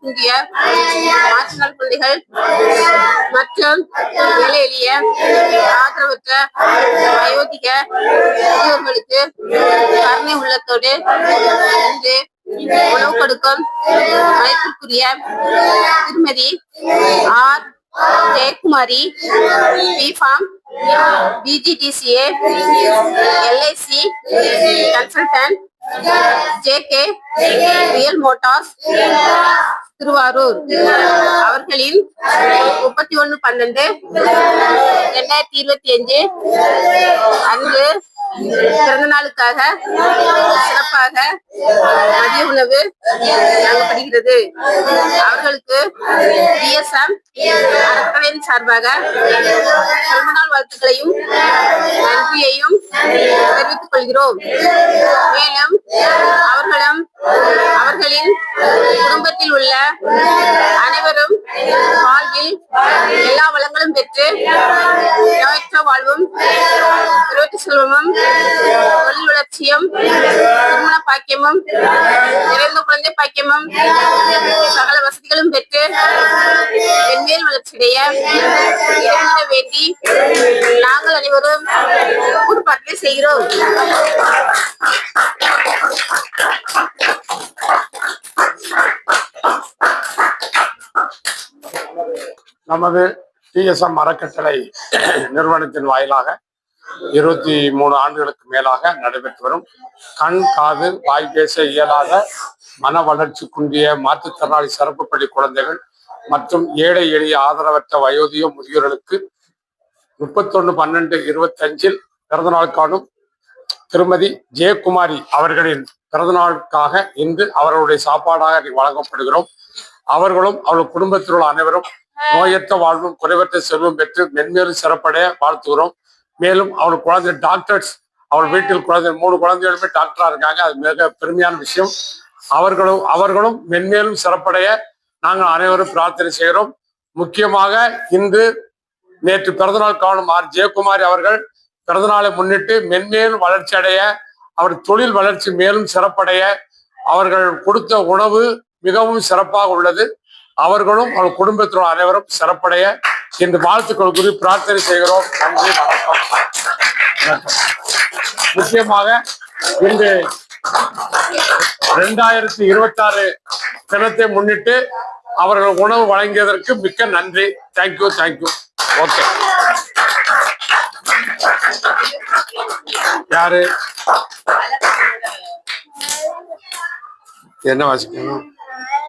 குன்றிய மாற்றுநாள் குழந்தைகள் மற்றும் ஏழை எளிய ஆதரவற்ற வயோதிக முதியோர்களுக்கு கருணை உள்ளத்தோடு இன்று உணவு கொடுக்கும் மதிப்பிற்குரிய திருமதி R Jayakumari B Pharm BGTCA LIC consultant JK real motors Thiruvarur அவர்களின் 31/12/2025 அன்று பிறந்த நாளுக்காக சிறப்பாக மதிய உணவு வழங்கப்படுகிறது. அவர்களுக்கு DSM அறக்கட்டளையின் சார்பாக பிறந்த நாள் வாழ்த்துக்களையும் நன்றியையும் தெரிவித்துக் கொள்கிறோம். மேலும் அவர்களின் குடும்பத்தில் உள்ள அனைவரும் வாழ்வில் எல்லா வளங்களும் பெற்று நோயற்ற வாழ்வும் செல்வமும் தொழில் வளர்ச்சியும் திருமண பாக்கியமும் நிறைந்த குழந்தை பாக்கியமும் சகல வசதிகளும் பெற்று மென்மேல் வளர்ச்சியடைய வேண்டி நாங்கள் அனைவரும் கூட்டுப்பாட்டை செய்கிறோம். நமது TSM அறக்கட்டளை நிறுவனத்தின் வாயிலாக 23 ஆண்டுகளுக்கு மேலாக நடைபெற்று வரும் கண் காது வாய் பேச இயலாத மன வளர்ச்சி குன்றிய மாற்றுத்திறனாளி சிறப்பு பள்ளி குழந்தைகள் மற்றும் ஏழை எளிய ஆதரவற்ற வயோதிக முதியோர்களுக்கு 31/12/25 பிறந்தநாள் காணும் திருமதி ஜெயக்குமாரி அவர்களின் பிறந்தநாளுக்காக இன்று அவர்களுடைய சாப்பாடாக வழங்கப்படுகிறோம். அவர்களும் அவர்கள் குடும்பத்தில் உள்ள அனைவரும் நோயற்ற வாழ்வும் குறைவற்ற செல்வம் பெற்று மென்மேலும் சிறப்படைய வாழ்த்துகிறோம். மேலும் அவள் குழந்தை டாக்டர்ஸ், அவள் வீட்டில் குழந்தை 3 குழந்தைகளுமே டாக்டரா இருக்காங்க. அது மிக பெருமையான விஷயம். அவர்களும் மென்மேலும் சிறப்படைய நாங்கள் அனைவரும் பிரார்த்தனை செய்கிறோம். முக்கியமாக இன்று நேற்று பிறந்தநாள் காணும் ஆர் ஜெயக்குமாரி அவர்கள் பிறந்தநாளை முன்னிட்டு மென்மேலும் வளர்ச்சி அடைய, அவர் தொழில் வளர்ச்சி மேலும் சிறப்படைய அவர்கள் கொடுத்த உணவு மிகவும் சிறப்பாக உள்ளது. அவர்களும் அவர் குடும்பத்தினர் அனைவரும் சிறப்படைய இன்று வாழ்த்துக்கள் கூறி பிரார்த்தனை செய்கிறோம். நன்றி, வணக்கம். முக்கியமாக இன்று 2026 தினத்தை முன்னிட்டு அவர்கள் உணவு வழங்கியதற்கு மிக்க நன்றி. தேங்க்யூ. ஓகே, யாரு என்ன வாசிக்கணும்?